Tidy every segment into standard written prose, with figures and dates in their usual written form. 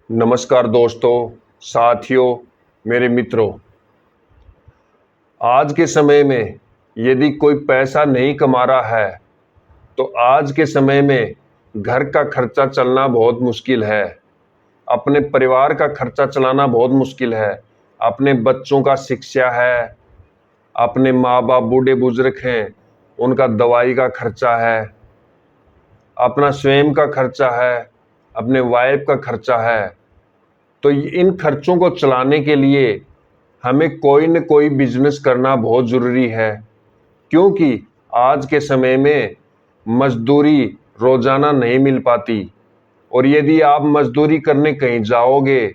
नमस्कार दोस्तों, साथियों, मेरे मित्रों। आज के समय में यदि कोई पैसा नहीं कमा रहा है, तो आज के समय में घर का खर्चा चलना बहुत मुश्किल है। अपने परिवार का खर्चा चलाना बहुत मुश्किल है। अपने बच्चों का शिक्षा है, अपने माँ-बाप बूढ़े-बुज़ुर्ग हैं, उनका दवाई का खर्चा है, अपना स्वयं का खर्चा है, अपने वाइफ का खर्चा है। तो इन खर्चों को चलाने के लिए हमें कोई न कोई बिजनेस करना बहुत ज़रूरी है, क्योंकि आज के समय में मजदूरी रोज़ाना नहीं मिल पाती, और यदि आप मजदूरी करने कहीं जाओगे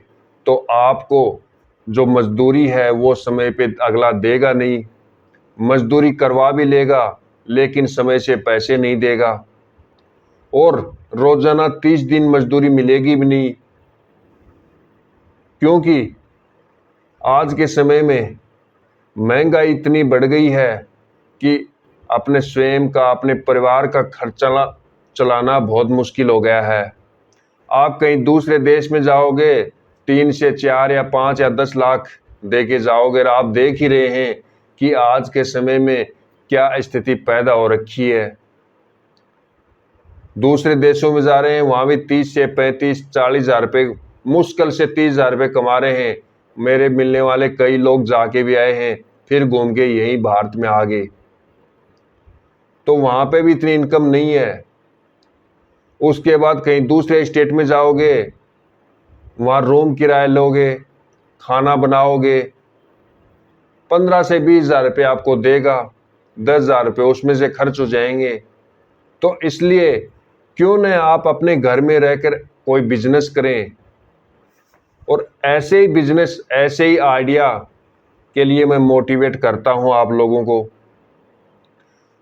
तो आपको जो मजदूरी है वो समय पे अगला देगा नहीं। मजदूरी करवा भी लेगा लेकिन समय से पैसे नहीं देगा, और रोज़ाना 30 दिन मजदूरी मिलेगी भी नहीं, क्योंकि आज के समय में महंगाई इतनी बढ़ गई है कि अपने स्वयं का, अपने परिवार का खर्चा चलाना बहुत मुश्किल हो गया है। आप कहीं दूसरे देश में जाओगे, 3 से 4 या 5 या 10 लाख दे के जाओगे, और आप देख ही रहे हैं कि आज के समय में क्या स्थिति पैदा हो रखी है। दूसरे देशों में जा रहे हैं, वहाँ भी 30 से 35-40 हज़ार रुपये, मुश्किल से 30 हज़ार रुपये कमा रहे हैं। मेरे मिलने वाले कई लोग जाके भी आए हैं, फिर घूम के यहीं भारत में आ गए। तो वहाँ पे भी इतनी इनकम नहीं है। उसके बाद कहीं दूसरे स्टेट में जाओगे, वहाँ रूम किराया लोगे, खाना बनाओगे, 15 से 20 हज़ार रुपये आपको देगा, 10 हज़ार रुपये उसमें से खर्च हो जाएंगे। तो इसलिए क्यों न आप अपने घर में रहकर कोई बिजनेस करें, और ऐसे ही बिजनेस, ऐसे ही आइडिया के लिए मैं मोटिवेट करता हूं आप लोगों को।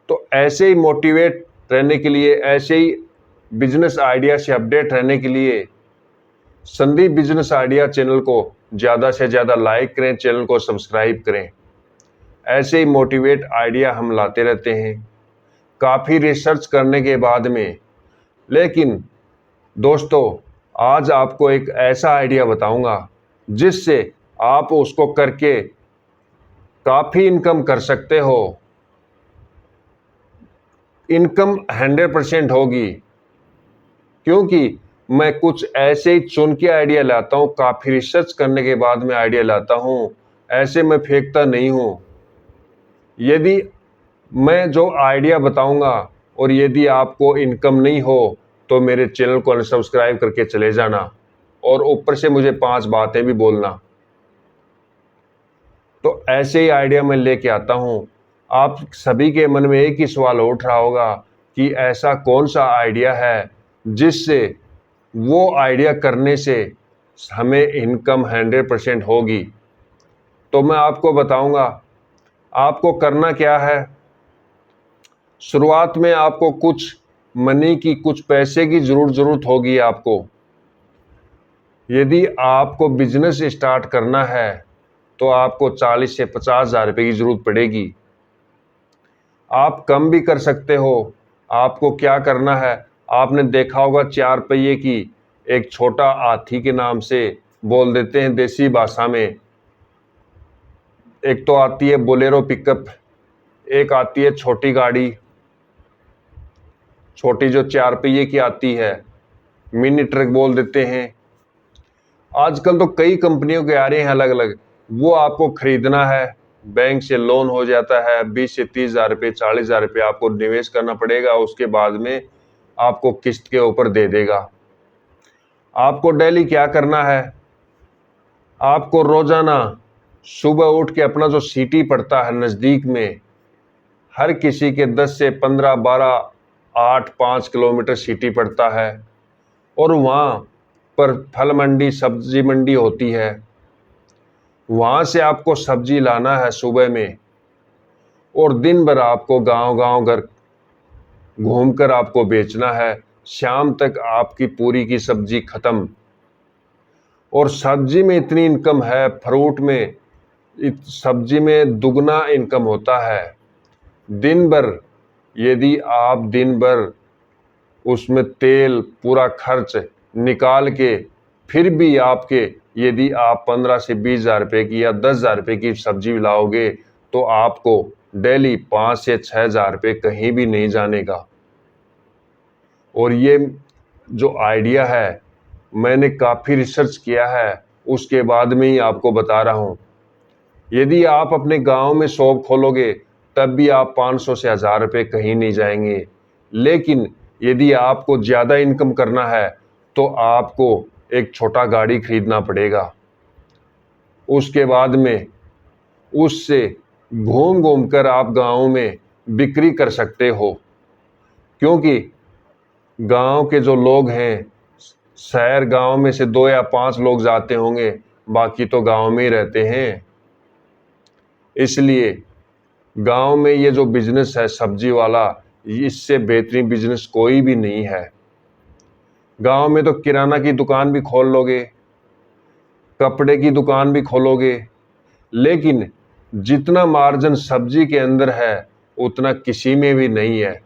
तो ऐसे ही मोटिवेट रहने के लिए, ऐसे ही बिजनेस आइडिया से अपडेट रहने के लिए संदीप बिजनेस आइडिया चैनल को ज़्यादा से ज़्यादा लाइक करें, चैनल को सब्सक्राइब करें। ऐसे ही मोटिवेट आइडिया हम लाते रहते हैं, काफ़ी रिसर्च करने के बाद में। लेकिन दोस्तों, आज आपको एक ऐसा आइडिया बताऊंगा जिससे आप उसको करके काफ़ी इनकम कर सकते हो। इनकम 100% होगी, क्योंकि मैं कुछ ऐसे ही चुन के आइडिया लाता हूँ, काफ़ी रिसर्च करने के बाद में आइडिया लाता हूँ। ऐसे मैं फेंकता नहीं हूँ। यदि मैं जो आइडिया बताऊंगा और यदि आपको इनकम नहीं हो तो मेरे चैनल को अनसब्सक्राइब करके चले जाना, और ऊपर से मुझे 5 बातें भी बोलना। तो ऐसे ही आइडिया मैं लेके आता हूँ। आप सभी के मन में एक ही सवाल उठ रहा होगा कि ऐसा कौन सा आइडिया है जिससे, वो आइडिया करने से हमें इनकम 100% होगी। तो मैं आपको बताऊंगा। आपको करना क्या है, शुरुआत में आपको कुछ मनी की, कुछ पैसे की ज़रूरत होगी आपको। यदि आपको बिजनेस स्टार्ट करना है तो आपको 40 से 50 हज़ार रुपये की ज़रूरत पड़ेगी। आप कम भी कर सकते हो। आपको क्या करना है, आपने देखा होगा 4 पहिए की एक छोटा हाथी के नाम से बोल देते हैं देसी भाषा में। एक तो आती है बोलेरो पिकअप, एक आती है छोटी गाड़ी, छोटी जो 4 पहिए की आती है, मिनी ट्रक बोल देते हैं। आजकल तो कई कंपनियों के आ रहे हैं अलग अलग। वो आपको खरीदना है, बैंक से लोन हो जाता है, 20 से 30 हज़ार रुपये, 40 हज़ार रुपये आपको निवेश करना पड़ेगा। उसके बाद में आपको किस्त के ऊपर दे देगा। आपको डेली क्या करना है, आपको रोजाना सुबह उठ के अपना जो सिटी पड़ता है नज़दीक में, हर किसी के 10 से 15, 12, 8, 5 किलोमीटर सिटी पड़ता है, और वहाँ पर फल मंडी, सब्जी मंडी होती है। वहाँ से आपको सब्जी लाना है सुबह में, और दिन भर आपको गांव-गांव घर घूमकर आपको बेचना है। शाम तक आपकी पूरी की सब्जी खत्म। और सब्जी में इतनी इनकम है, फ्रूट में, सब्जी में दुगना इनकम होता है। दिन भर यदि आप दिन भर उसमें तेल पूरा खर्च निकाल के फिर भी आपके यदि आप 15 से 20,000 रुपये की या 10,000 रुपये की सब्जी लाओगे तो आपको डेली 5 से 6,000 रुपये कहीं भी नहीं जाने का। और ये जो आइडिया है मैंने काफ़ी रिसर्च किया है, उसके बाद में ही आपको बता रहा हूँ। यदि आप अपने गांव में शॉप खोलोगे तब भी आप 500 से 1,000 रुपये कहीं नहीं जाएंगे। लेकिन यदि आपको ज़्यादा इनकम करना है तो आपको एक छोटा गाड़ी खरीदना पड़ेगा। उसके बाद में उससे घूम घूम कर आप गाँव में बिक्री कर सकते हो, क्योंकि गांव के जो लोग हैं, शहर गांव में से 2 या 5 लोग जाते होंगे, बाकी तो गांव में ही रहते हैं। इसलिए गांव में ये जो बिजनेस है सब्जी वाला, इससे बेहतरीन बिजनेस कोई भी नहीं है। गांव में तो किराना की दुकान भी खोल लोगे, कपड़े की दुकान भी खोलोगे, लेकिन जितना मार्जिन सब्जी के अंदर है उतना किसी में भी नहीं है,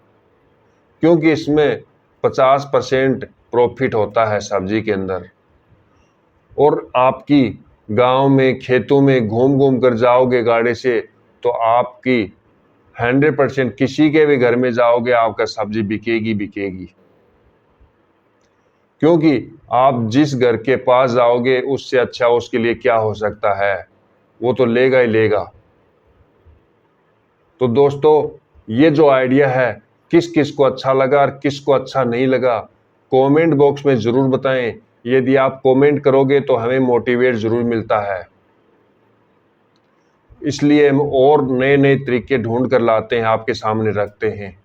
क्योंकि इसमें 50% प्रॉफिट होता है सब्जी के अंदर। और आपकी गांव में खेतों में घूम घूम कर जाओगे गाड़ी से तो आपकी 100% किसी के भी घर में जाओगे आपका सब्जी बिकेगी बिकेगी, क्योंकि आप जिस घर के पास जाओगे उससे अच्छा उसके लिए क्या हो सकता है, वो तो लेगा ही लेगा। तो दोस्तों, ये जो आइडिया है किस किस को अच्छा लगा और किस को अच्छा नहीं लगा, कमेंट बॉक्स में ज़रूर बताएं। यदि आप कमेंट करोगे तो हमें मोटिवेट ज़रूर मिलता है, इसलिए हम और नए नए तरीके ढूंढ कर लाते हैं, आपके सामने रखते हैं।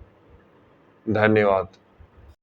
धन्यवाद।